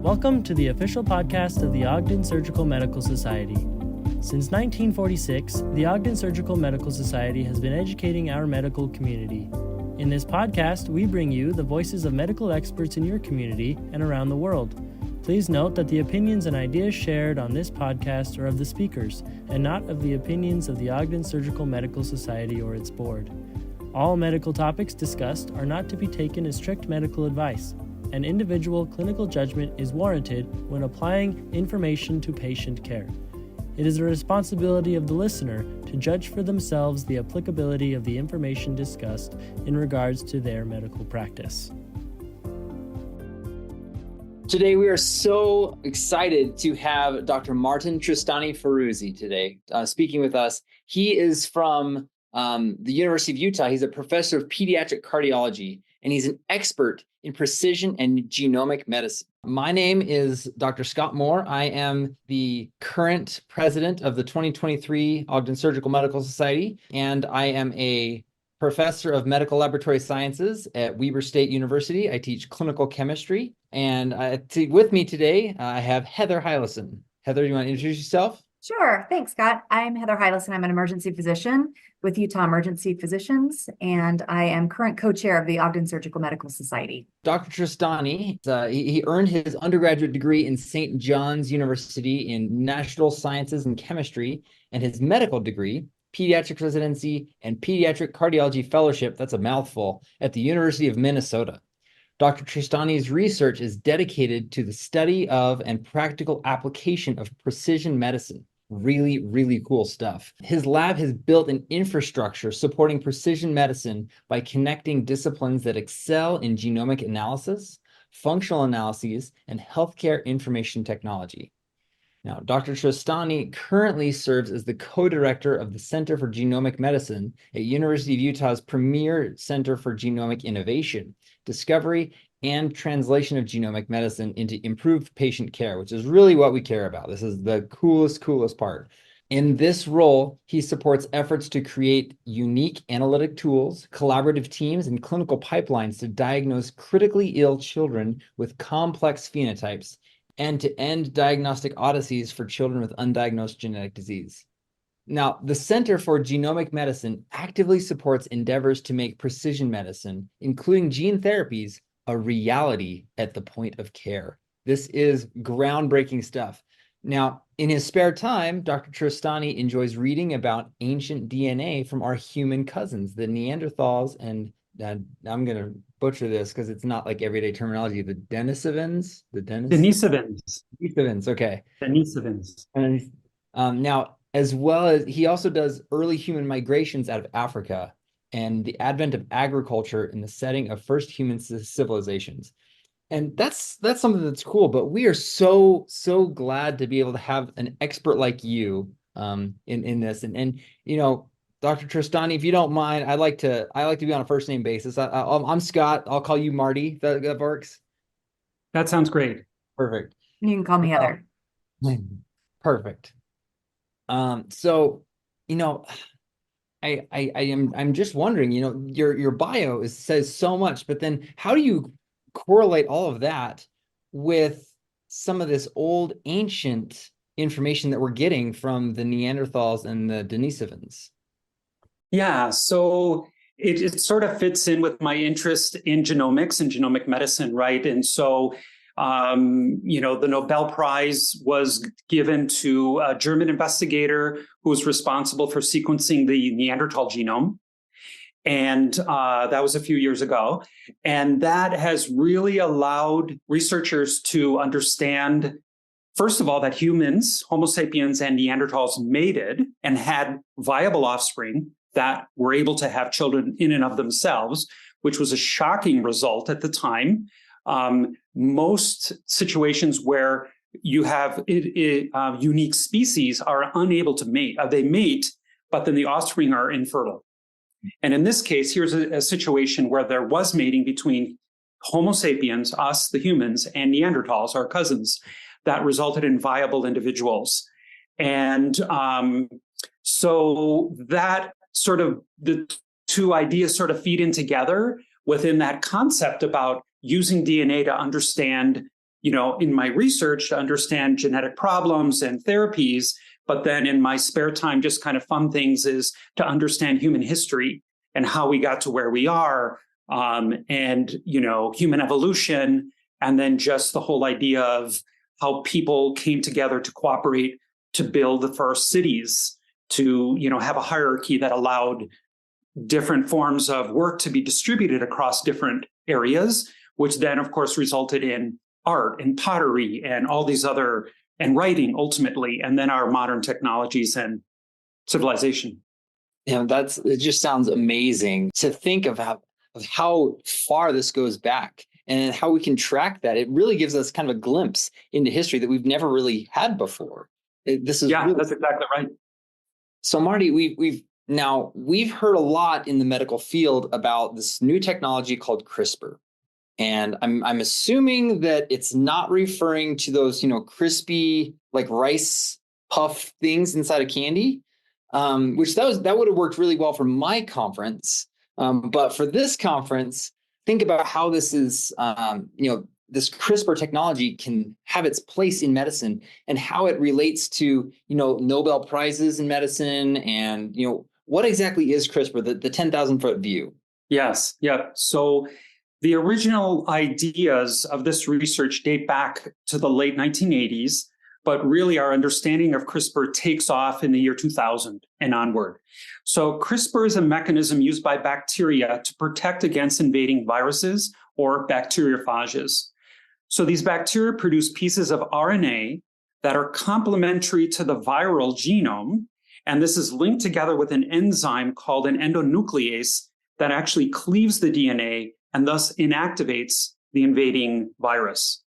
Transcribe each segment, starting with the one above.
Welcome to the official podcast of the Ogden Surgical Medical Society. Since 1946, the Ogden Surgical Medical Society has been educating our medical community. In this podcast, we bring you the voices of medical experts in your community and around the world. Please note that the opinions and ideas shared on this podcast are of the speakers, and not of the opinions of the Ogden Surgical Medical Society or its board. All medical topics discussed are not to be taken as strict medical advice, and individual clinical judgment is warranted when applying information to patient care. It is the responsibility of the listener to judge for themselves the applicability of the information discussed in regards to their medical practice. Today, we are so excited to have Dr. Martin Tristiani Firouzi today speaking with us. He is from the University of Utah. He's a professor of pediatric cardiology, and he's an expert in precision and genomic medicine. My name is Dr. Scott Moore. I am the current president of the 2023 Ogden Surgical Medical Society, and I am a professor of medical laboratory sciences at Weber State University. I teach clinical chemistry, and with me today, I have Heather Hylison. Heather, you want to introduce yourself? Sure. Thanks, Scott. I'm Heather Hylison. I'm an emergency physician with Utah Emergency Physicians, and I am current co-chair of the Ogden Surgical Medical Society. Dr. Tristiani, he earned his undergraduate degree in St. John's University in Natural Sciences and Chemistry, and his medical degree, pediatric residency, and pediatric cardiology fellowship, that's a mouthful, at the University of Minnesota. Dr. Tristiani's research is dedicated to the study of and practical application of precision medicine. Really, really cool stuff. His lab has built an infrastructure supporting precision medicine by connecting disciplines that excel in genomic analysis, functional analyses, and healthcare information technology. Now, Dr. Tristiani currently serves as the co-director of the Center for Genomic Medicine at University of Utah's premier Center for Genomic Innovation, Discovery, and Translation of Genomic Medicine into improved patient care, which is really what we care about. This is the coolest part. In this role, he supports efforts to create unique analytic tools, collaborative teams, and clinical pipelines to diagnose critically ill children with complex phenotypes and to end diagnostic odysseys for children with undiagnosed genetic disease. Now, the Center for Genomic Medicine actively supports endeavors to make precision medicine, including gene therapies, a reality at the point of care. This is groundbreaking stuff. Now, in his spare time, Dr. Tristiani enjoys reading about ancient DNA from our human cousins, the Neanderthals, and I'm going to butcher this because it's not like everyday terminology, the Denisovans? Denisovans, okay. Denisovans. Now, as well as he also does early human migrations out of Africa and the advent of agriculture in the setting of first human civilizations. And that's something that's cool, but we are so glad to be able to have an expert like you in this. And you know, Dr. Tristiani, if you don't mind, I like to be on a first name basis. I'm Scott. I'll call you Marty. That works. That sounds great. Perfect. You can call me Heather. Perfect. So, you know, I'm just wondering, you know, your bio says so much, but then how do you correlate all of that with some of this old ancient information that we're getting from the Neanderthals and the Denisovans? Yeah, so it sort of fits in with my interest in genomics and genomic medicine, right? And so, you know, the Nobel Prize was given to a German investigator who was responsible for sequencing the Neanderthal genome. And that was a few years ago. And that has really allowed researchers to understand, first of all, that humans, Homo sapiens and Neanderthals mated and had viable offspring that were able to have children in and of themselves, which was a shocking result at the time. Most situations where you have unique species are unable to mate. They mate, but then the offspring are infertile. And in this case, here's a situation where there was mating between Homo sapiens, us, the humans, and Neanderthals, our cousins, that resulted in viable individuals. And so that sort of, the two ideas sort of feed in together within that concept about using DNA to understand, in my research to understand genetic problems and therapies. But then in my spare time, just kind of fun things is to understand human history and how we got to where we are, and, human evolution. And then just the whole idea of how people came together to cooperate to build the first cities, to, have a hierarchy that allowed different forms of work to be distributed across different areas, which then, of course, resulted in art and pottery and all these other, and writing ultimately, and then our modern technologies and civilization. It just sounds amazing to think of how far this goes back and how we can track that. It really gives us kind of a glimpse into history that we've never really had before. That's exactly right. So Marty, we've heard a lot in the medical field about this new technology called CRISPR. And I'm assuming that it's not referring to those, crispy, like rice puff things inside of candy, which that would have worked really well for my conference. But for this conference, think about how this is, this CRISPR technology can have its place in medicine and how it relates to, Nobel Prizes in medicine and, what exactly is CRISPR, the 10,000-foot view? Yes. Yeah. So the original ideas of this research date back to the late 1980s, but really our understanding of CRISPR takes off in the year 2000 and onward. So CRISPR is a mechanism used by bacteria to protect against invading viruses or bacteriophages. So these bacteria produce pieces of RNA that are complementary to the viral genome, and this is linked together with an enzyme called an endonuclease that actually cleaves the DNA and thus inactivates the invading virus.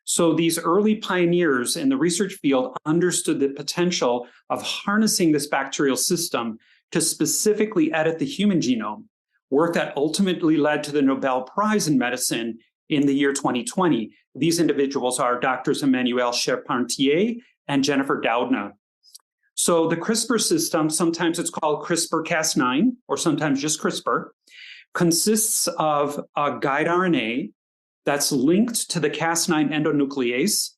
So these early pioneers in the research field understood the potential of harnessing this bacterial system to specifically edit the human genome, work that ultimately led to the Nobel Prize in Medicine in the year 2020. These individuals are Drs. Emmanuelle Charpentier and Jennifer Doudna. So the CRISPR system, sometimes it's called CRISPR-Cas9, or sometimes just CRISPR, consists of a guide RNA that's linked to the Cas9 endonuclease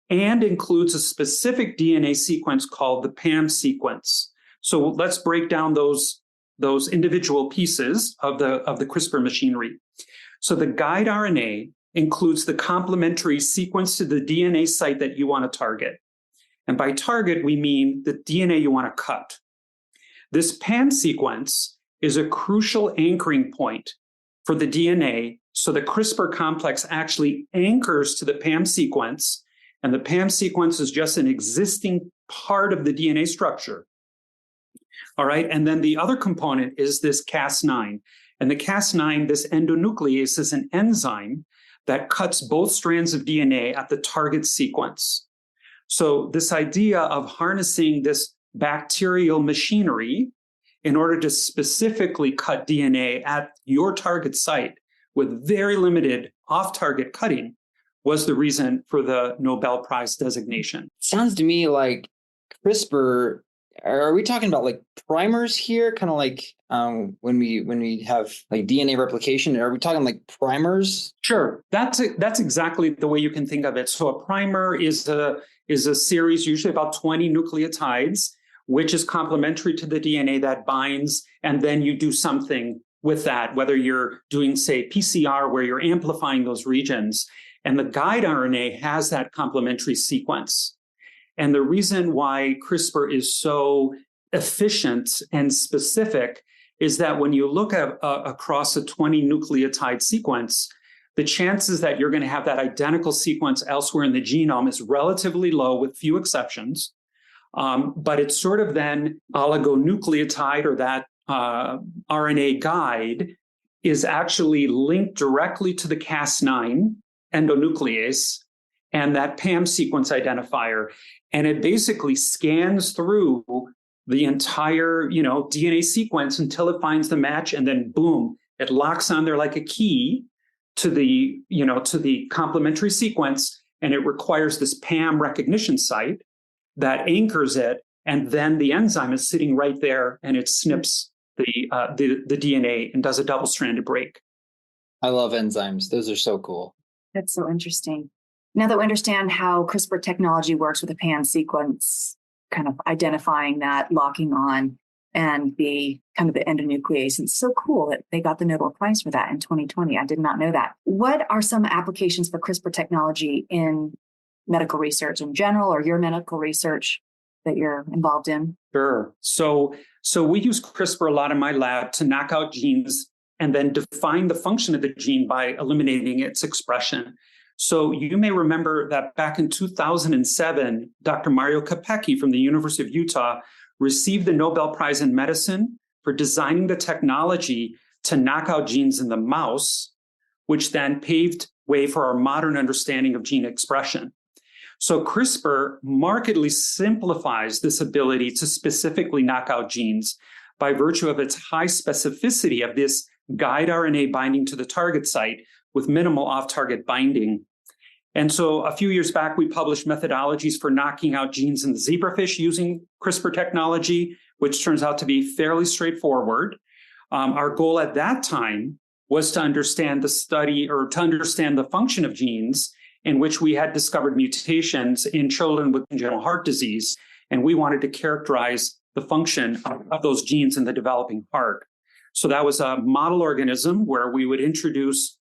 and includes a specific DNA sequence called the PAM sequence. So let's break down those individual pieces of the CRISPR machinery. So the guide RNA includes the complementary sequence to the DNA site that you want to target. And by target, we mean the DNA you want to cut. This PAM sequence is a crucial anchoring point for the DNA. So the CRISPR complex actually anchors to the PAM sequence, and the PAM sequence is just an existing part of the DNA structure. All right, and then the other component is this Cas9. And the Cas9, this endonuclease, is an enzyme that cuts both strands of DNA at the target sequence. So this idea of harnessing this bacterial machinery in order to specifically cut DNA at your target site with very limited off-target cutting was the reason for the Nobel Prize designation. Sounds to me like CRISPR, are we talking about like primers here? Kind of like when we have like DNA replication, are we talking like primers? Sure. That's exactly the way you can think of it. So a primer is a series, usually about 20 nucleotides, which is complementary to the DNA that binds, and then you do something with that, whether you're doing, say, PCR, where you're amplifying those regions. And the guide RNA has that complementary sequence. And the reason why CRISPR is so efficient and specific is that when you look at across a 20 nucleotide sequence, the chances that you're going to have that identical sequence elsewhere in the genome is relatively low, with few exceptions. But it's sort of then oligonucleotide, or that RNA guide is actually linked directly to the Cas9 endonuclease and that PAM sequence identifier. And it basically scans through the entire, DNA sequence until it finds the match, and then boom, it locks on there like a key to the, to the complementary sequence, and it requires this PAM recognition site that anchors it, and then the enzyme is sitting right there, and it snips the DNA and does a double-stranded break. I love enzymes; those are so cool. That's so interesting. Now that we understand how CRISPR technology works with a pan sequence, kind of identifying that, locking on, and the kind of the endonuclease. And it's so cool that they got the Nobel Prize for that in 2020. I did not know that. What are some applications for CRISPR technology in medical research in general, or your medical research that you're involved in? Sure. So we use CRISPR a lot in my lab to knock out genes and then define the function of the gene by eliminating its expression. So you may remember that back in 2007, Dr. Mario Capecchi from the University of Utah received the Nobel Prize in Medicine for designing the technology to knock out genes in the mouse, which then paved way for our modern understanding of gene expression. So CRISPR markedly simplifies this ability to specifically knock out genes by virtue of its high specificity of this guide RNA binding to the target site with minimal off-target binding. And so a few years back, we published methodologies for knocking out genes in the zebrafish using CRISPR technology, which turns out to be fairly straightforward. Our goal at that time was to understand the function of genes in which we had discovered mutations in children with congenital heart disease. And we wanted to characterize the function of those genes in the developing heart. So that was a model organism where we would introduce,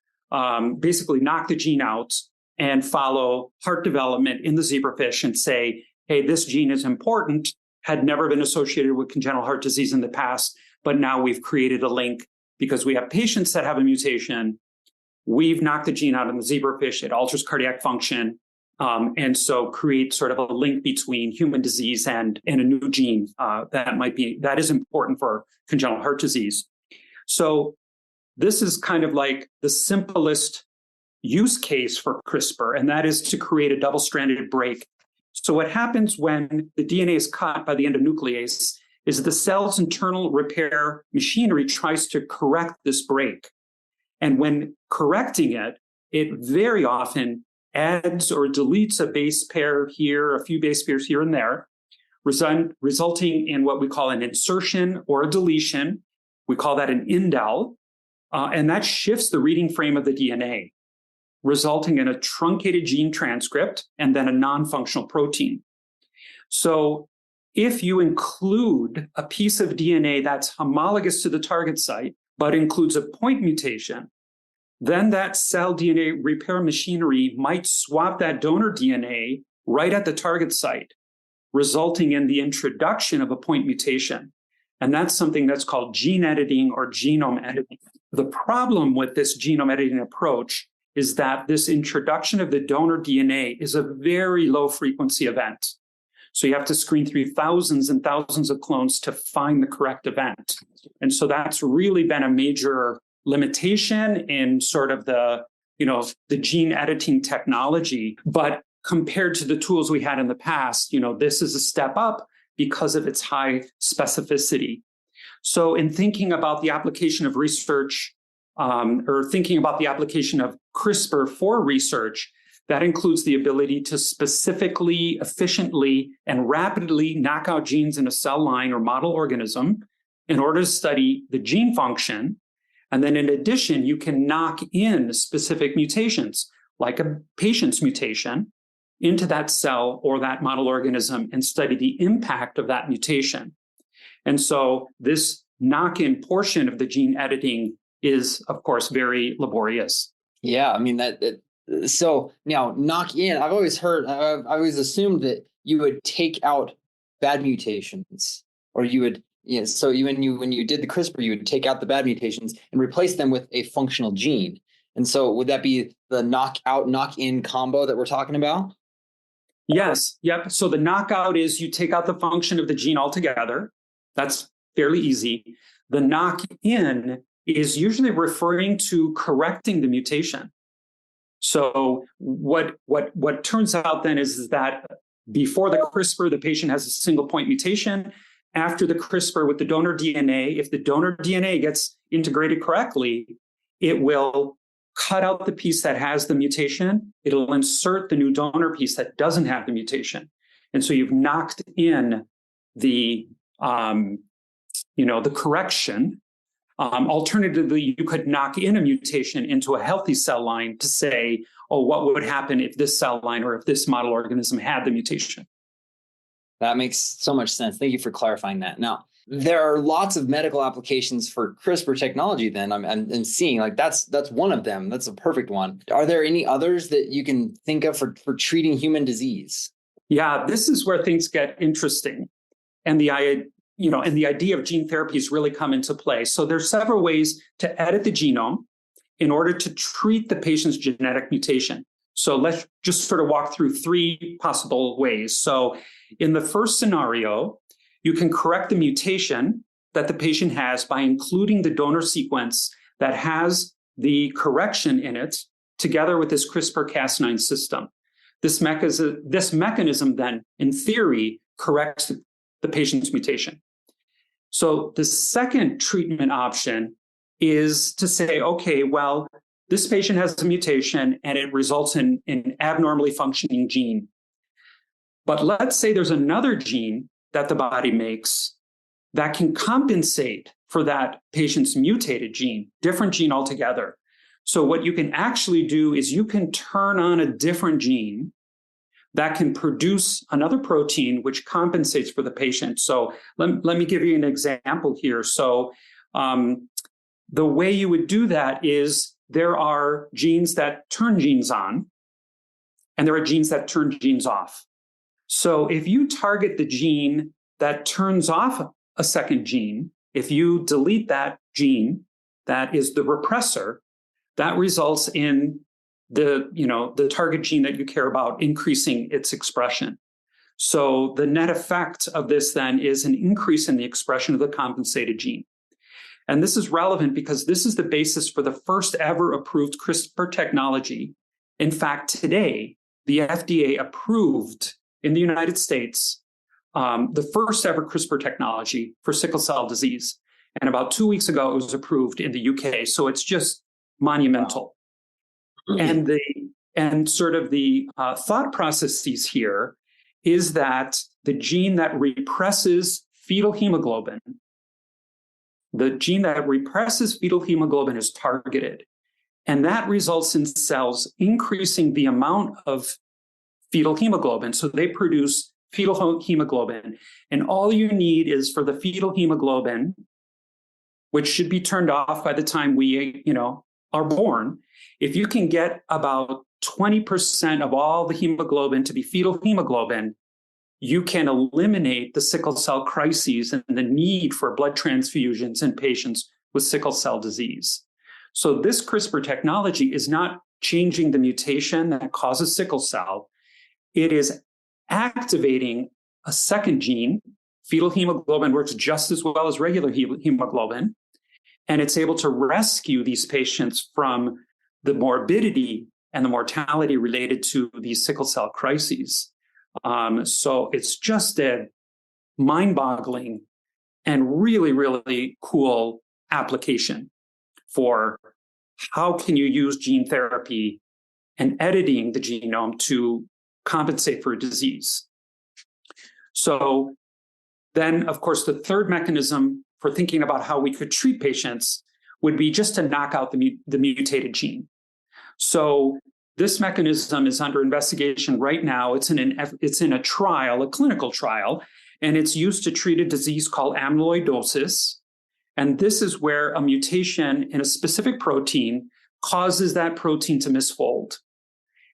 basically knock the gene out and follow heart development in the zebrafish and say, hey, this gene is important, had never been associated with congenital heart disease in the past, but now we've created a link because we have patients that have a mutation. We've knocked the gene out in the zebrafish, it alters cardiac function, and so create sort of a link between human disease and a new gene that is important for congenital heart disease. So this is kind of like the simplest use case for CRISPR, and that is to create a double-stranded break. So what happens when the DNA is cut by the endonuclease is the cell's internal repair machinery tries to correct this break. And when correcting it, it very often adds or deletes a base pair here, a few base pairs here and there, resulting in what we call an insertion or a deletion. We call that an indel, and that shifts the reading frame of the DNA, resulting in a truncated gene transcript and then a non-functional protein. So if you include a piece of DNA that's homologous to the target site, but includes a point mutation, then that cell DNA repair machinery might swap that donor DNA right at the target site, resulting in the introduction of a point mutation. And that's something that's called gene editing or genome editing. The problem with this genome editing approach is that this introduction of the donor DNA is a very low frequency event. So you have to screen through thousands and thousands of clones to find the correct event. And so that's really been a major limitation in sort of the gene editing technology. But compared to the tools we had in the past, this is a step up because of its high specificity. So in thinking about the application of research, or thinking about the application of CRISPR for research, that includes the ability to specifically, efficiently, and rapidly knock out genes in a cell line or model organism in order to study the gene function. And then in addition, you can knock in specific mutations, like a patient's mutation, into that cell or that model organism and study the impact of that mutation. And so this knock-in portion of the gene editing is, of course, very laborious. Yeah, I mean so now knock in. I've always assumed that you would take out bad mutations, or you would. Yeah, so when you did the CRISPR, you would take out the bad mutations and replace them with a functional gene. And so would that be the knockout, knock-in combo that we're talking about? Yes. Yep. So the knockout is you take out the function of the gene altogether. That's fairly easy. The knock-in is usually referring to correcting the mutation. So what turns out then is that before the CRISPR, the patient has a single point mutation. After the CRISPR with the donor DNA, if the donor DNA gets integrated correctly, it will cut out the piece that has the mutation. It'll insert the new donor piece that doesn't have the mutation. And so you've knocked in the correction Alternatively, you could knock in a mutation into a healthy cell line to say, oh, what would happen if this cell line or if this model organism had the mutation? That makes so much sense. Thank you for clarifying that. Now, there are lots of medical applications for CRISPR technology then. I'm seeing like that's one of them. That's a perfect one. Are there any others that you can think of for treating human disease? Yeah, this is where things get interesting. And the idea of gene therapies really come into play. So there's several ways to edit the genome in order to treat the patient's genetic mutation. So let's just sort of walk through three possible ways. So in the first scenario, you can correct the mutation that the patient has by including the donor sequence that has the correction in it together with this CRISPR-Cas9 system. This mechanism then, in theory, corrects the patient's mutation. So the second treatment option is to say, okay, well, this patient has a mutation and it results in an abnormally functioning gene. But let's say there's another gene that the body makes that can compensate for that patient's mutated gene, different gene altogether. So what you can actually do is you can turn on a different gene that can produce another protein which compensates for the patient. So let me give you an example here. So the way you would do that is there are genes that turn genes on, and there are genes that turn genes off. So if you target the gene that turns off a second gene, if you delete that gene, that is the repressor, that results in the target gene that you care about increasing its expression. So the net effect of this then is an increase in the expression of the compensated gene. And this is relevant because this is the basis for the first ever approved CRISPR technology. In fact, today, the FDA approved in the United States the first ever CRISPR technology for sickle cell disease. And about 2 weeks ago, it was approved in the UK. So it's just monumental. Wow. And sort of the thought processes here is that the gene that represses fetal hemoglobin, is targeted. And that results in cells increasing the amount of fetal hemoglobin. So they produce fetal hemoglobin. And all you need is for the fetal hemoglobin, which should be turned off by the time we, are born. If you can get about 20% of all the hemoglobin to be fetal hemoglobin, you can eliminate the sickle cell crises and the need for blood transfusions in patients with sickle cell disease. So this CRISPR technology is not changing the mutation that causes sickle cell. It is activating a second gene. Fetal hemoglobin works just as well as regular hemoglobin, and it's able to rescue these patients from the morbidity and the mortality related to these sickle cell crises. So it's just a mind-boggling and really, really cool application for how can you use gene therapy and editing the genome to compensate for a disease. So then, of course, the third mechanism for thinking about how we could treat patients would be just to knock out the mutated gene. So this mechanism is under investigation right now. It's in a trial, a clinical trial, and it's used to treat a disease called amyloidosis. And this is where a mutation in a specific protein causes that protein to misfold.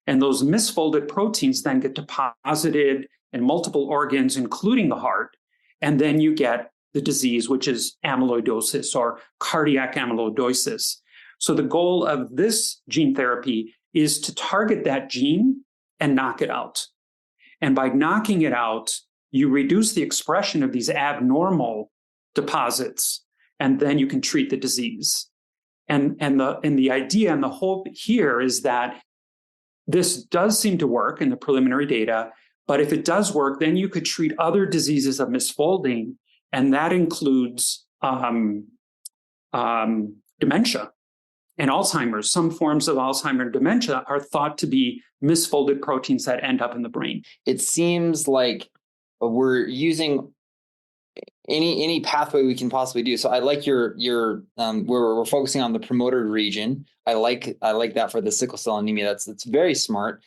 And those misfolded proteins then get deposited in multiple organs, including the heart. And then you get the disease, which is amyloidosis or cardiac amyloidosis. So the goal of this gene therapy is to target that gene and knock it out. And by knocking it out, you reduce the expression of these abnormal deposits, and then you can treat the disease. And the idea and the hope here is that this does seem to work in the preliminary data, but if it does work, then you could treat other diseases of misfolding, and that includes dementia and Alzheimer's. Some forms of Alzheimer's dementia are thought to be misfolded proteins that end up in the brain. It seems like we're using any pathway we can possibly do. So I like your where we're focusing on the promoter region. I like that for the sickle cell anemia. That's very smart.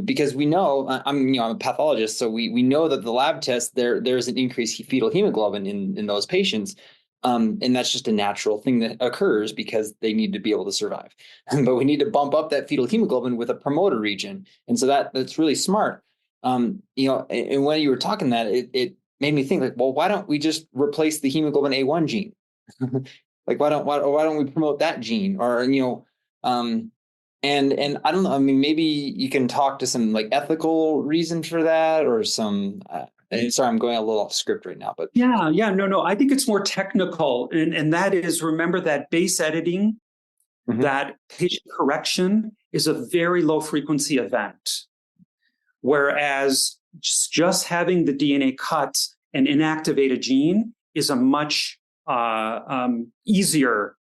Because we know I'm a pathologist, so we know that the lab test there's an increased fetal hemoglobin in those patients, and that's just a natural thing that occurs because they need to be able to survive. But we need to bump up that fetal hemoglobin with a promoter region, and so that's really smart. And when you were talking that, it made me think like, well, why don't we just replace the hemoglobin A1 gene? Like, why don't we promote that gene? Or and I don't know. I mean, maybe you can talk to some like ethical reason for that, or some. Sorry, I'm going a little off script right now, but yeah, no. I think it's more technical, and that is, remember that base editing, that patient correction is a very low frequency event, whereas just having the DNA cut and inactivate a gene is a much easier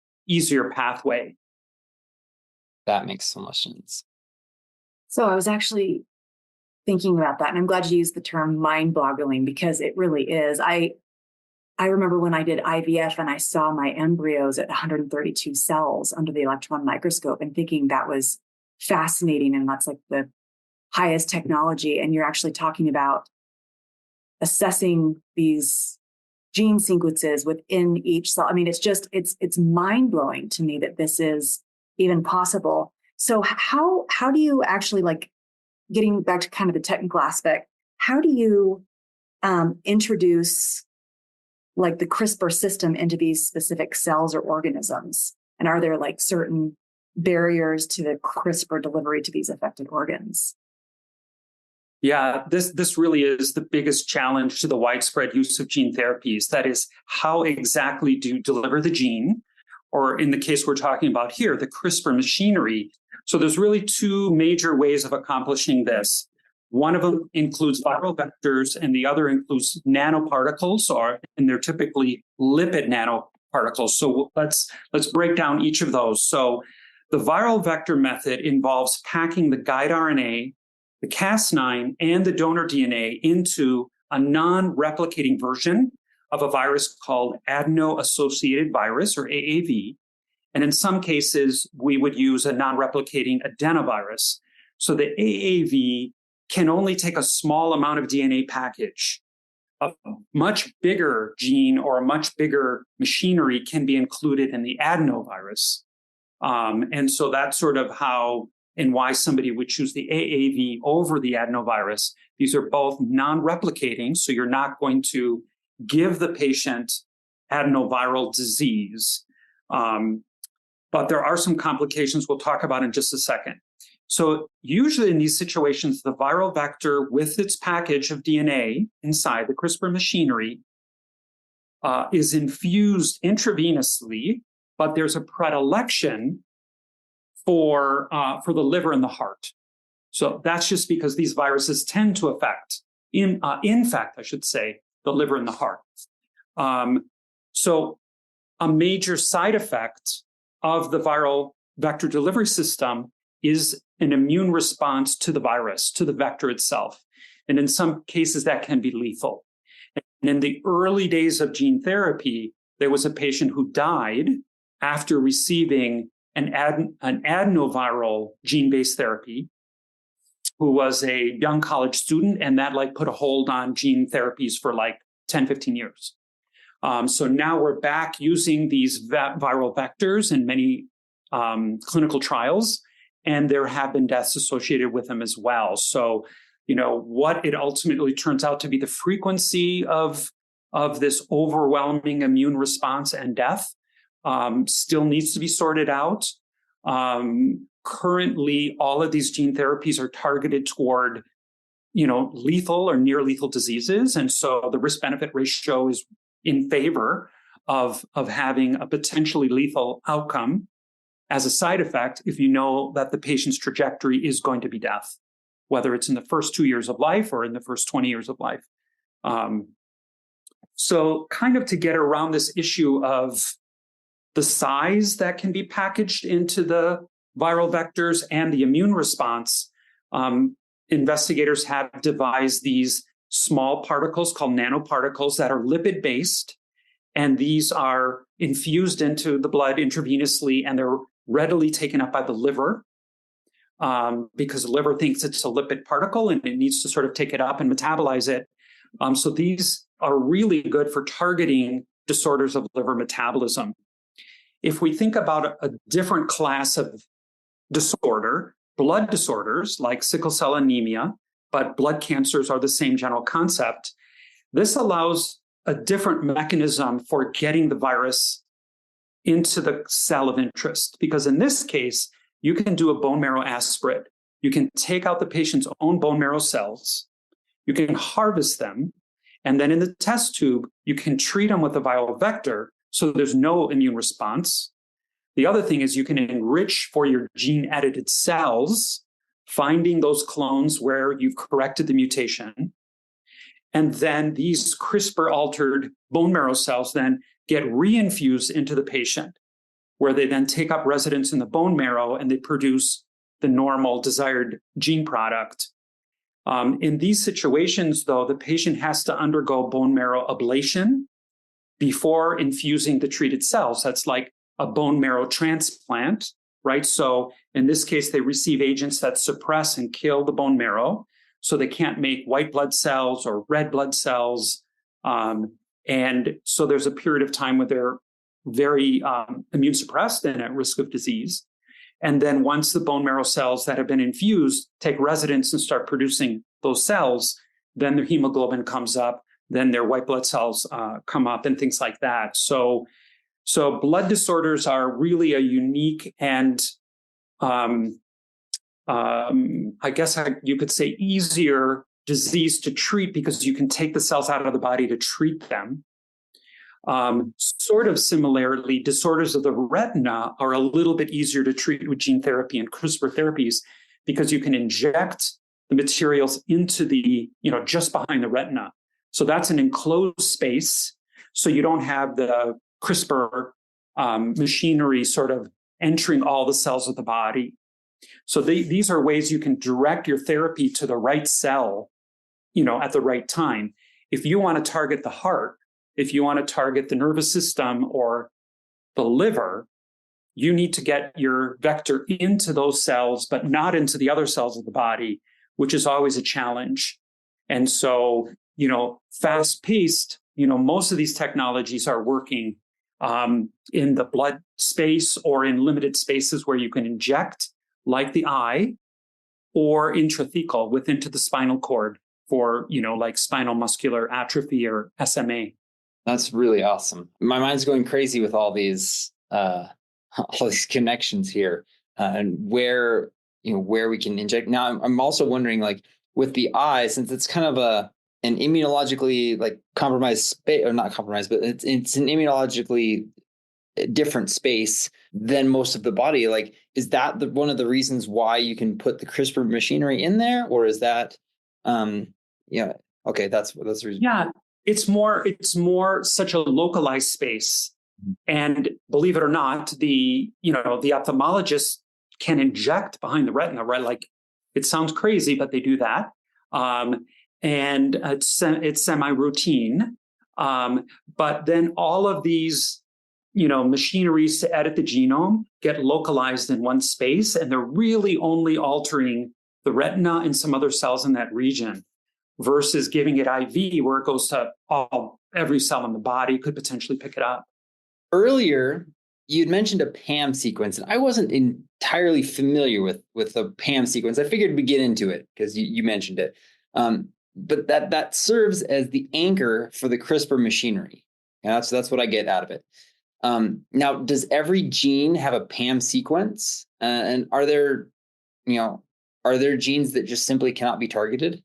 pathway. that makes so much sense. So I was actually thinking about that, and I'm glad you used the term mind-boggling, because it really is. I remember when I did IVF and I saw my embryos at 132 cells under the electron microscope, and thinking that was fascinating, and that's like the highest technology. And you're actually talking about assessing these gene sequences within each cell. I mean, it's mind-blowing to me that this is even possible. So how do you actually, like, getting back to kind of the technical aspect, how do you introduce like the CRISPR system into these specific cells or organisms? And are there like certain barriers to the CRISPR delivery to these affected organs? Yeah, this really is the biggest challenge to the widespread use of gene therapies. That is, how exactly do you deliver the gene, or in the case we're talking about here, the CRISPR machinery. So there's really two major ways of accomplishing this. One of them includes viral vectors, and the other includes nanoparticles, and they're typically lipid nanoparticles. So let's break down each of those. So the viral vector method involves packing the guide RNA, the Cas9, and the donor DNA into a non-replicating version of a virus called adeno-associated virus, or AAV. And in some cases, we would use a non-replicating adenovirus. So the AAV can only take a small amount of DNA package. A much bigger gene or a much bigger machinery can be included in the adenovirus. And so that's sort of how and why somebody would choose the AAV over the adenovirus. These are both non-replicating, so you're not going to give the patient adenoviral disease. But there are some complications we'll talk about in just a second. So usually in these situations, the viral vector with its package of DNA inside the CRISPR machinery is infused intravenously, but there's a predilection for the liver and the heart. So that's just because these viruses tend to infect, I should say, the liver and the heart. So a major side effect of the viral vector delivery system is an immune response to the virus, to the vector itself. And in some cases, that can be lethal. And in the early days of gene therapy, there was a patient who died after receiving an adenoviral gene-based therapy, who was a young college student, and that put a hold on gene therapies for 10, 15 years. So now we're back using these viral vectors in many clinical trials, and there have been deaths associated with them as well. So, what it ultimately turns out to be the frequency of this overwhelming immune response and death still needs to be sorted out. Currently, all of these gene therapies are targeted toward, lethal or near lethal diseases. And so the risk-benefit ratio is in favor of having a potentially lethal outcome as a side effect if you know that the patient's trajectory is going to be death, whether it's in the first 2 years of life or in the first 20 years of life. So kind of to get around this issue of the size that can be packaged into the viral vectors and the immune response, investigators have devised these small particles called nanoparticles that are lipid-based, and these are infused into the blood intravenously, and they're readily taken up by the liver because the liver thinks it's a lipid particle and it needs to sort of take it up and metabolize it. So these are really good for targeting disorders of liver metabolism. If we think about a different class of disorder, blood disorders like sickle cell anemia, but blood cancers are the same general concept. This allows a different mechanism for getting the virus into the cell of interest, because in this case, you can do a bone marrow aspirate. You can take out the patient's own bone marrow cells, you can harvest them, and then in the test tube, you can treat them with a viral vector so there's no immune response. The other thing is you can enrich for your gene-edited cells, finding those clones where you've corrected the mutation. And then these CRISPR-altered bone marrow cells then get reinfused into the patient, where they then take up residence in the bone marrow and they produce the normal desired gene product. In these situations, though, the patient has to undergo bone marrow ablation before infusing the treated cells. That's like a bone marrow transplant, right? So in this case, they receive agents that suppress and kill the bone marrow, so they can't make white blood cells or red blood cells. And so there's a period of time where they're very immune suppressed and at risk of disease. And then once the bone marrow cells that have been infused take residence and start producing those cells, then their hemoglobin comes up, then their white blood cells come up and things like that. So blood disorders are really a unique and I guess you could say easier disease to treat because you can take the cells out of the body to treat them. Sort of similarly, disorders of the retina are a little bit easier to treat with gene therapy and CRISPR therapies because you can inject the materials into the, just behind the retina. So that's an enclosed space. So you don't have the CRISPR machinery sort of entering all the cells of the body. So these are ways you can direct your therapy to the right cell, at the right time. If you want to target the heart, if you want to target the nervous system or the liver, you need to get your vector into those cells, but not into the other cells of the body, which is always a challenge. And so, fast-paced, most of these technologies are working in the blood space or in limited spaces where you can inject, like the eye, or intrathecal into the spinal cord for, like spinal muscular atrophy or SMA. That's really awesome. My mind's going crazy with all these connections here, and where we can inject. Now, I'm also wondering, like with the eye, since it's kind of an immunologically compromised space, or not compromised, but it's an immunologically different space than most of the body. Like, is that one of the reasons why you can put the CRISPR machinery in there, or is that, okay, that's the reason. Yeah. It's more such a localized space. And believe it or not, the ophthalmologist can inject behind the retina, right? Like, it sounds crazy, but they do that. And it's semi-routine. But then all of these, machineries to edit the genome get localized in one space, and they're really only altering the retina and some other cells in that region, versus giving it IV, where it goes to every cell in the body, could potentially pick it up. Earlier, you'd mentioned a PAM sequence, and I wasn't entirely familiar with the PAM sequence. I figured we'd get into it because you mentioned it. But that serves as the anchor for the CRISPR machinery. And that's what I get out of it. Now, does every gene have a PAM sequence? And are there genes that just simply cannot be targeted?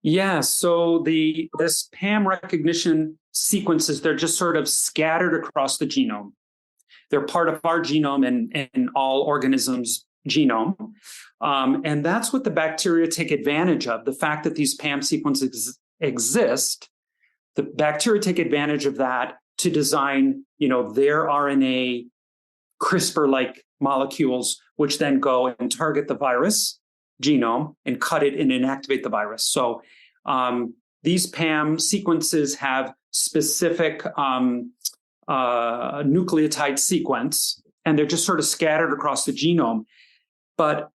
Yeah, so this PAM recognition sequences, they're just sort of scattered across the genome. They're part of our genome and all organisms' genome. And that's what the bacteria take advantage of. The fact that these PAM sequences exist, the bacteria take advantage of that to design, their RNA CRISPR-like molecules, which then go and target the virus genome and cut it and inactivate the virus. So These PAM sequences have specific nucleotide sequence, and they're just sort of scattered across the genome. But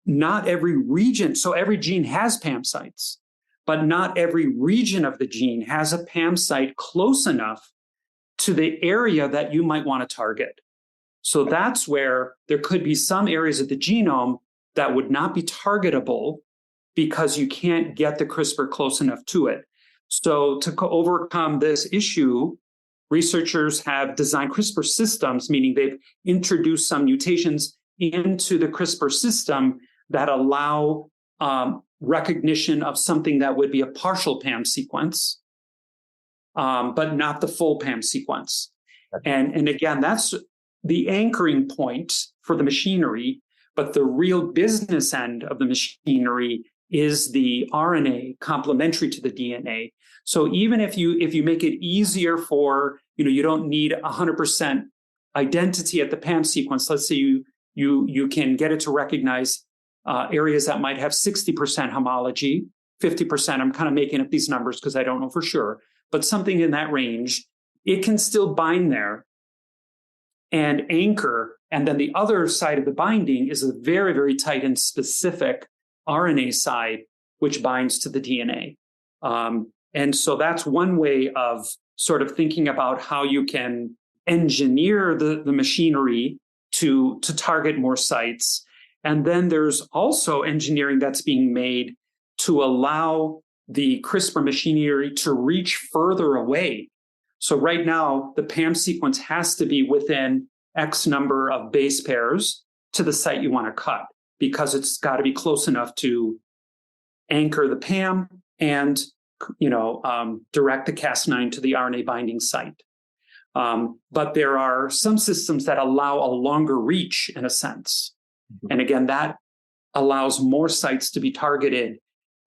not every region, so every gene has PAM sites, but not every region of the gene has a PAM site close enough to the area that you might want to target. So that's where there could be some areas of the genome that would not be targetable because you can't get the CRISPR close enough to it. So to overcome this issue, researchers have designed CRISPR systems, meaning they've introduced some mutations into the CRISPR system that allow recognition of something that would be a partial PAM sequence, but not the full PAM sequence. And again, that's the anchoring point for the machinery, but the real business end of the machinery is the RNA complementary to the DNA. So even if you make it easier for, you don't need 100% identity at the PAM sequence, let's say you can get it to recognize areas that might have 60% homology, 50%, I'm kind of making up these numbers because I don't know for sure, but something in that range, it can still bind there and anchor. And then the other side of the binding is a very, very tight and specific RNA side, which binds to the DNA. And so that's one way of sort of thinking about how you can engineer the machinery to target more sites. And then there's also engineering that's being made to allow the CRISPR machinery to reach further away. So right now, the PAM sequence has to be within X number of base pairs to the site you want to cut, because it's got to be close enough to anchor the PAM and direct the Cas9 to the RNA binding site. But there are some systems that allow a longer reach in a sense. And again, that allows more sites to be targeted,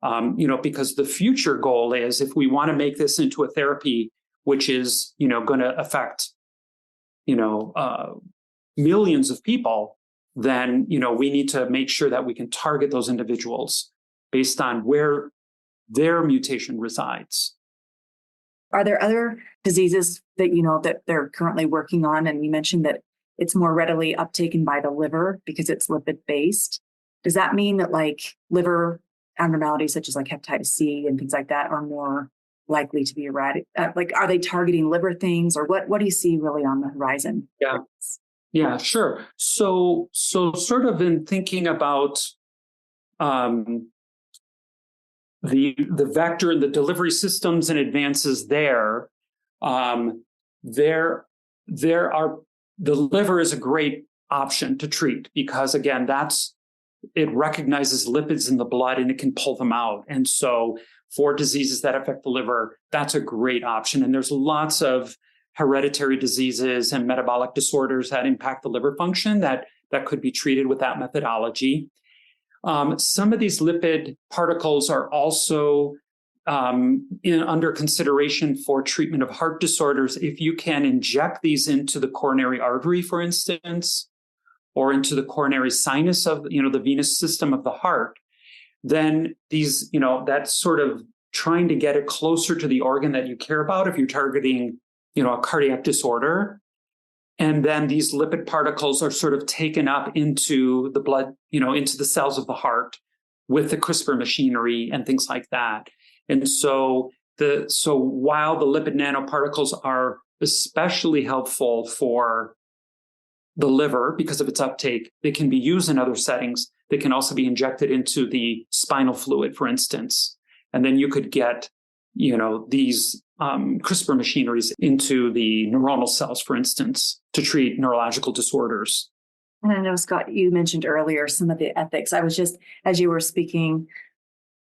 because the future goal is, if we want to make this into a therapy, which is, going to affect, millions of people, then, we need to make sure that we can target those individuals based on where their mutation resides. Are there other diseases that that they're currently working on? And you mentioned that it's more readily uptaken by the liver because it's lipid-based. Does that mean that liver abnormalities such as hepatitis C and things like that are more likely to be eradicated? Are they targeting liver things, or what do you see really on the horizon? Yeah, sure. So sort of in thinking about the vector and the delivery systems and advances there, the liver is a great option to treat because, again, it recognizes lipids in the blood and it can pull them out. And so for diseases that affect the liver, that's a great option. And there's lots of hereditary diseases and metabolic disorders that impact the liver function that could be treated with that methodology. Some of these lipid particles are also under consideration for treatment of heart disorders. If you can inject these into the coronary artery, for instance, or into the coronary sinus of the venous system of the heart, then these, that's sort of trying to get it closer to the organ that you care about if you're targeting, a cardiac disorder. And then these lipid particles are sort of taken up into the blood, into the cells of the heart with the CRISPR machinery and things like that. And so while the lipid nanoparticles are especially helpful for the liver because of its uptake, they can be used in other settings. They can also be injected into the spinal fluid, for instance. And then you could get, these CRISPR machineries into the neuronal cells, for instance, to treat neurological disorders. And I know, Scott, you mentioned earlier some of the ethics. I was just, as you were speaking,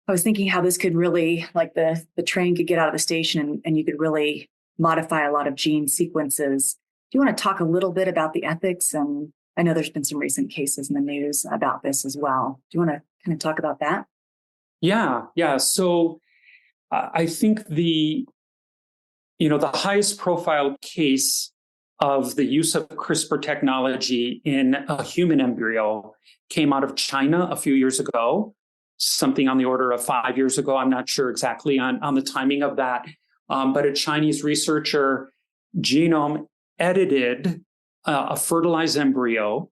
I was thinking how this could really, the train could get out of the station and you could really modify a lot of gene sequences. Do you want to talk a little bit about the ethics? And I know there's been some recent cases in the news about this as well. Do you want to kind of talk about that? Yeah. So I think the highest profile case of the use of CRISPR technology in a human embryo came out of China a few years ago. something on the order of 5 years ago. I'm not sure exactly on the timing of that. But a Chinese researcher genome edited a fertilized embryo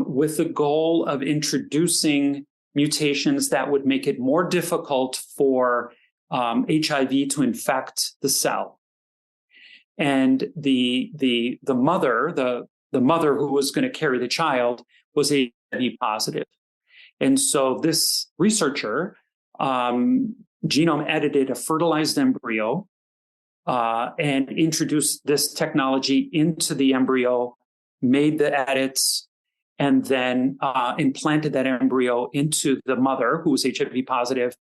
with the goal of introducing mutations that would make it more difficult for HIV to infect the cell. And the mother who was going to carry the child was HIV positive. And so this researcher genome edited a fertilized embryo and introduced this technology into the embryo, made the edits, and then implanted that embryo into the mother who was HIV positive.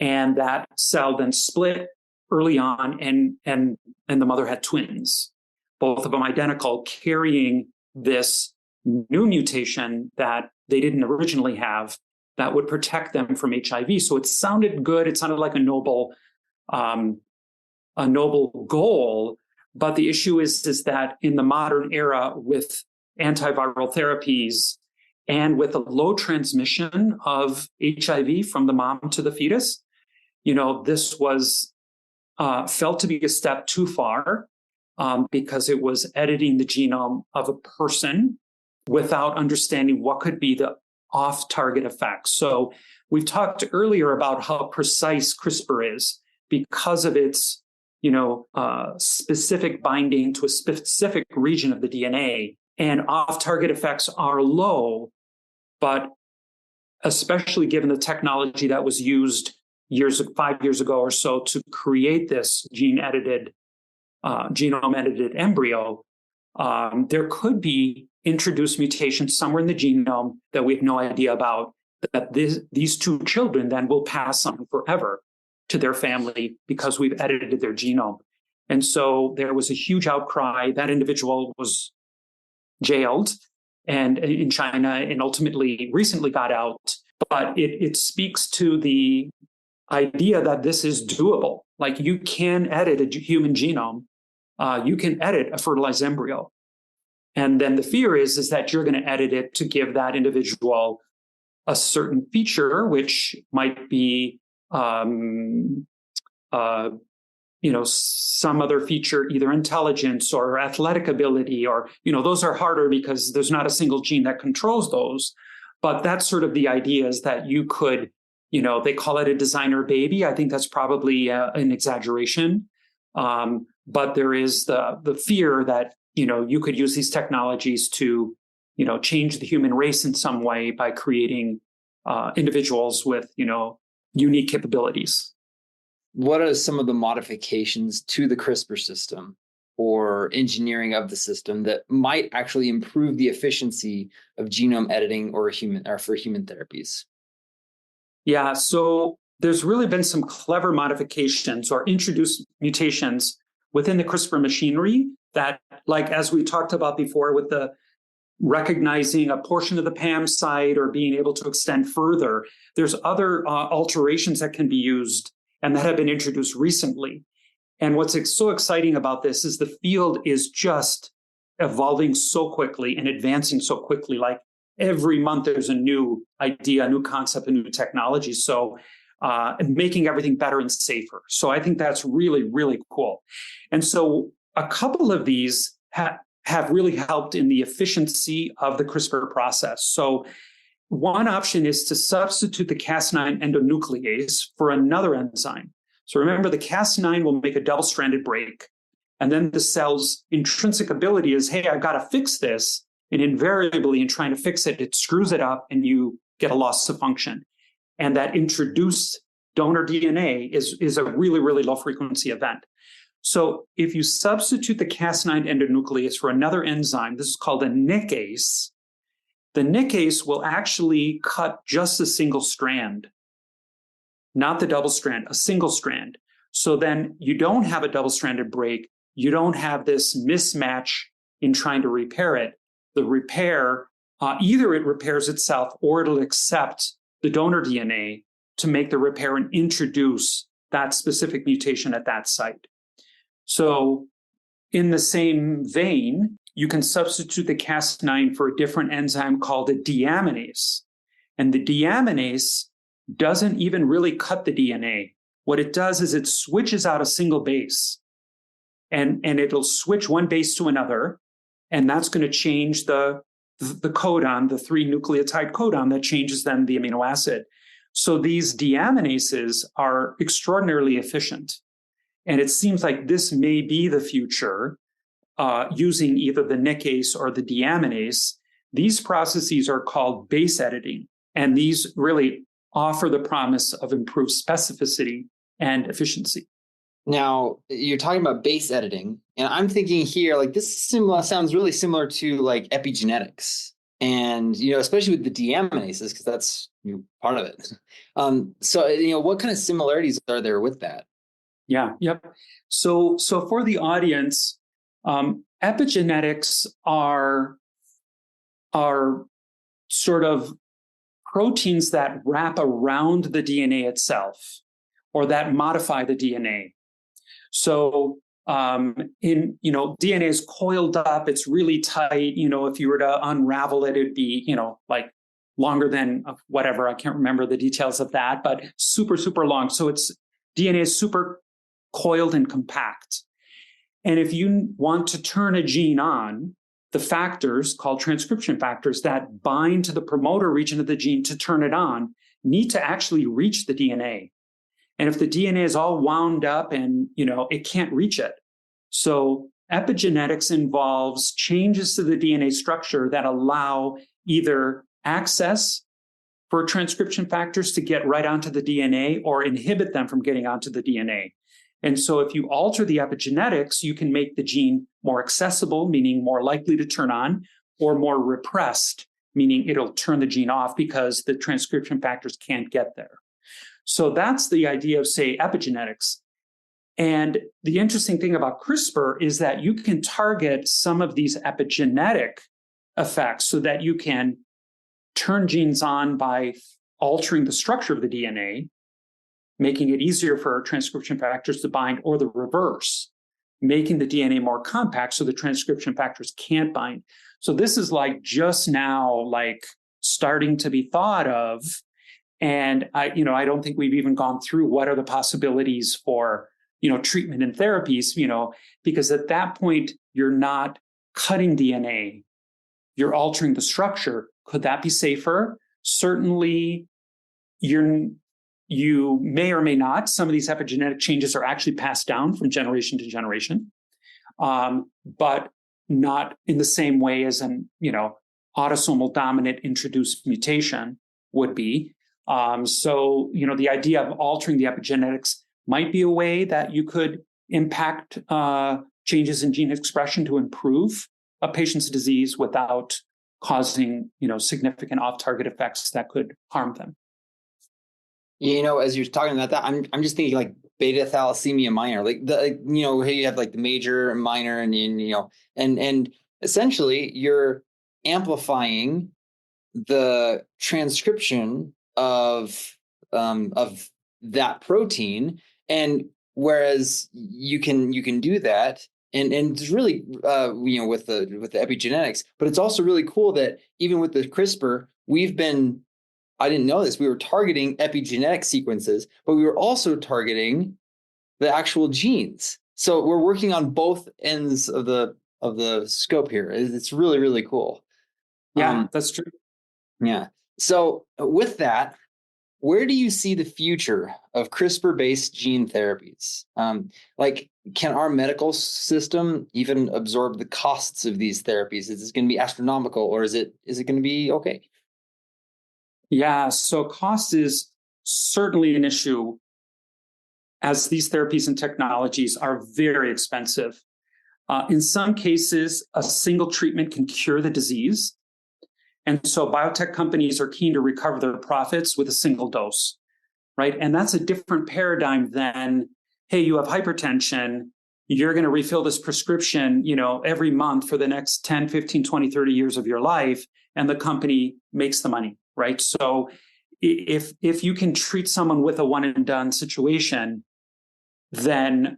And that cell then split early on, and the mother had twins, both of them identical, carrying this new mutation that they didn't originally have that would protect them from HIV. So it sounded good. It sounded like a noble goal. But the issue is that in the modern era, with antiviral therapies and with a low transmission of HIV from the mom to the fetus, this was felt to be a step too far because it was editing the genome of a person without understanding what could be the off-target effects. So we've talked earlier about how precise CRISPR is because of its, specific binding to a specific region of the DNA, and off-target effects are low, but especially given the technology that was used 5 years ago or so to create this genome-edited embryo, there could be introduced mutations somewhere in the genome that we have no idea about, that these two children then will pass on forever to their family because we've edited their genome. And so there was a huge outcry. That individual was jailed and in China and ultimately recently got out. But it speaks to the idea that this is doable. Like, you can edit a human genome. You can edit a fertilized embryo. And then the fear is that you're going to edit it to give that individual a certain feature, which might be, some other feature, either intelligence or athletic ability, or, those are harder because there's not a single gene that controls those. But that's sort of the idea, is that you could, they call it a designer baby. I think that's probably an exaggeration. But there is the fear that, you could use these technologies to, change the human race in some way by creating individuals with, unique capabilities. What are some of the modifications to the CRISPR system or engineering of the system that might actually improve the efficiency of genome editing or for human therapies? Yeah, so there's really been some clever modifications or introduced mutations within the CRISPR machinery that, like, as we talked about before, with the recognizing a portion of the PAM site or being able to extend further, there's other alterations that can be used and that have been introduced recently. And what's so exciting about this is the field is just evolving so quickly and advancing so quickly. Like, every month there's a new idea, a new concept, a new technology. So making everything better and safer. So I think that's really, really cool. And so a couple of these have really helped in the efficiency of the CRISPR process. So one option is to substitute the Cas9 endonuclease for another enzyme. So remember, the Cas9 will make a double-stranded break. And then the cell's intrinsic ability is, hey, I've got to fix this. And invariably, in trying to fix it, it screws it up and you get a loss of function. And that introduced donor DNA is a really, really low-frequency event. So if you substitute the Cas9 endonuclease for another enzyme, this is called a nickase, the nickase will actually cut just a single strand, not the double strand, a single strand. So then you don't have a double-stranded break. You don't have this mismatch in trying to repair it. The repair, either it repairs itself or it'll accept the donor DNA to make the repair and introduce that specific mutation at that site. So in the same vein, you can substitute the Cas9 for a different enzyme called a deaminase. And the deaminase doesn't even really cut the DNA. What it does is it switches out a single base, and it'll switch one base to another, and that's going to change the codon, the 3 nucleotide codon that changes then the amino acid. So these deaminases are extraordinarily efficient. And it seems like this may be the future, using either the nickase or the deaminase. These processes are called base editing, and these really offer the promise of improved specificity and efficiency. Now, you're talking about base editing, and I'm thinking here, like, this sounds really similar to like epigenetics, and especially with the deaminases, because that's part of it. So what kind of similarities are there with that? Yeah, yep. So for the audience, epigenetics are sort of proteins that wrap around the DNA itself, or that modify the DNA. So DNA is coiled up, it's really tight. If you were to unravel it, it'd be, like longer than whatever. I can't remember the details of that, but super, super long. So DNA is super coiled and compact. And if you want to turn a gene on, the factors called transcription factors that bind to the promoter region of the gene to turn it on need to actually reach the DNA. And if the DNA is all wound up and, it can't reach it. So epigenetics involves changes to the DNA structure that allow either access for transcription factors to get right onto the DNA or inhibit them from getting onto the DNA. And so if you alter the epigenetics, you can make the gene more accessible, meaning more likely to turn on, or more repressed, meaning it'll turn the gene off because the transcription factors can't get there. So that's the idea of, say, epigenetics. And the interesting thing about CRISPR is that you can target some of these epigenetic effects so that you can turn genes on by altering the structure of the DNA, making it easier for transcription factors to bind, or the reverse, making the DNA more compact so the transcription factors can't bind. So this is like just now, starting to be thought of. And I don't think we've even gone through what are the possibilities for, treatment and therapies, because at that point, you're not cutting DNA, you're altering the structure. Could that be safer? Certainly, you may or may not. Some of these epigenetic changes are actually passed down from generation to generation, but not in the same way as an, autosomal dominant introduced mutation would be. So the idea of altering the epigenetics might be a way that you could impact changes in gene expression to improve a patient's disease without causing, significant off-target effects that could harm them. As you're talking about that, I'm just thinking like beta thalassemia minor, you have like the major and minor, and essentially you're amplifying the transcription of that protein, and whereas you can do that, and it's really with the epigenetics, but it's also really cool that even with the CRISPR, I didn't know this, we were targeting epigenetic sequences, but we were also targeting the actual genes. So we're working on both ends of the scope here. It's really, really cool. Yeah, that's true. Yeah. So with that, where do you see the future of CRISPR-based gene therapies? Can our medical system even absorb the costs of these therapies? Is this going to be astronomical, or is it going to be okay? Yeah, so cost is certainly an issue, as these therapies and technologies are very expensive. In some cases, a single treatment can cure the disease. And so biotech companies are keen to recover their profits with a single dose, right? And that's a different paradigm than, hey, you have hypertension, you're going to refill this prescription, every month for the next 10, 15, 20, 30 years of your life, and the company makes the money, right? So if you can treat someone with a one and done situation, then,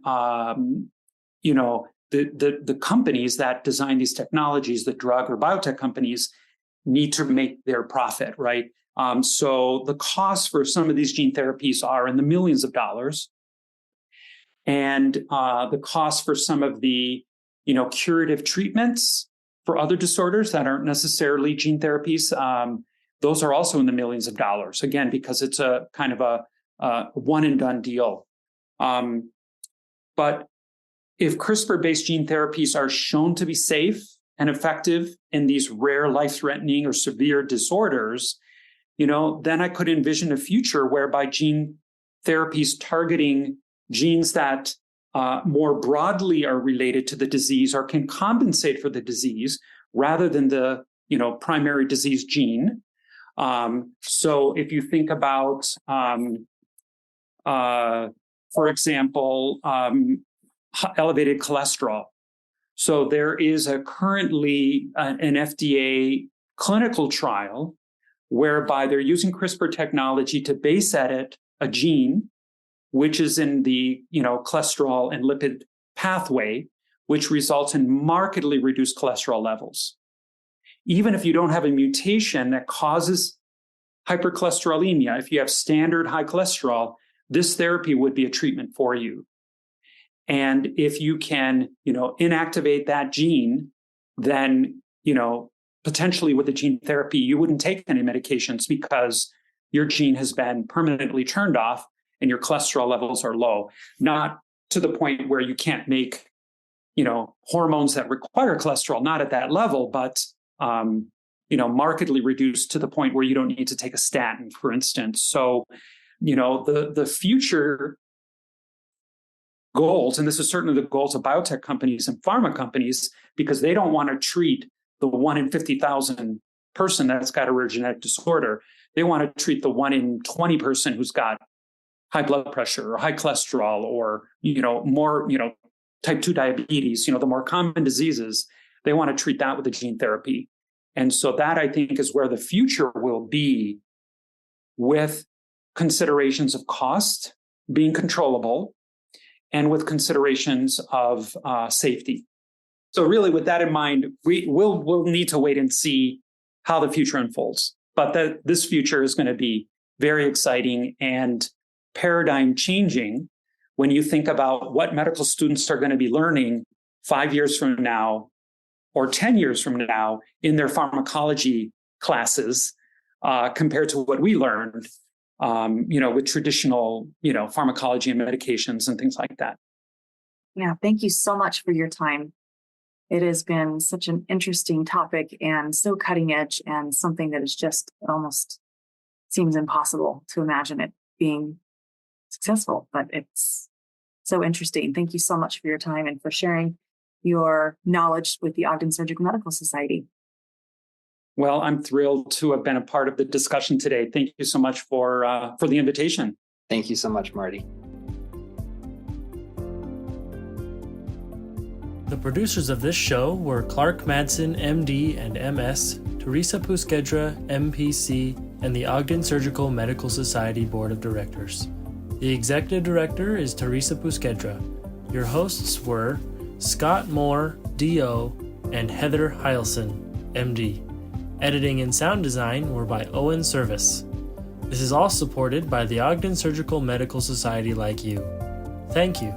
the companies that design these technologies, the drug or biotech companies, need to make their profit, right? So the costs for some of these gene therapies are in the millions of dollars. And the cost for some of the, curative treatments for other disorders that aren't necessarily gene therapies, those are also in the millions of dollars, again, because it's a kind of a one and done deal. But if CRISPR-based gene therapies are shown to be safe and effective in these rare, life-threatening or severe disorders, then I could envision a future whereby gene therapies targeting genes that more broadly are related to the disease or can compensate for the disease rather than the primary disease gene. So if you think about, for example, elevated cholesterol. So there is currently an FDA clinical trial whereby they're using CRISPR technology to base edit a gene, which is in the cholesterol and lipid pathway, which results in markedly reduced cholesterol levels. Even if you don't have a mutation that causes hypercholesterolemia, if you have standard high cholesterol, this therapy would be a treatment for you. And if you can, inactivate that gene, then, potentially with the gene therapy, you wouldn't take any medications because your gene has been permanently turned off and your cholesterol levels are low. Not to the point where you can't make, hormones that require cholesterol, not at that level, but, markedly reduced to the point where you don't need to take a statin, for instance. So, the future goals, and this is certainly the goals of biotech companies and pharma companies, because they don't want to treat the 1 in 50,000 person that's got a rare genetic disorder. They want to treat the 1 in 20 person who's got high blood pressure or high cholesterol or, more, type 2 diabetes, the more common diseases. They want to treat that with a gene therapy. And so that, I think, is where the future will be, with considerations of cost being controllable and with considerations of safety. So really, with that in mind, we'll need to wait and see how the future unfolds. But this future is going to be very exciting and paradigm changing when you think about what medical students are going to be learning 5 years from now or 10 years from now in their pharmacology classes compared to what we learned, with traditional, pharmacology and medications and things like that. Yeah, thank you so much for your time. It has been such an interesting topic and so cutting edge, and something that is just almost seems impossible to imagine it being successful, but it's so interesting. Thank you so much for your time and for sharing your knowledge with the Ogden Surgical Medical Society. Well, I'm thrilled to have been a part of the discussion today. Thank you so much for the invitation. Thank you so much, Marty. The producers of this show were Clark Madsen, MD and MS, Teresa Puskedra, MPC, and the Ogden Surgical Medical Society Board of Directors. The executive director is Teresa Puskedra. Your hosts were Scott Moore, DO, and Heather Heilson, MD. Editing and sound design were by Owen Service. This is all supported by the Ogden Surgical Medical Society like you. Thank you.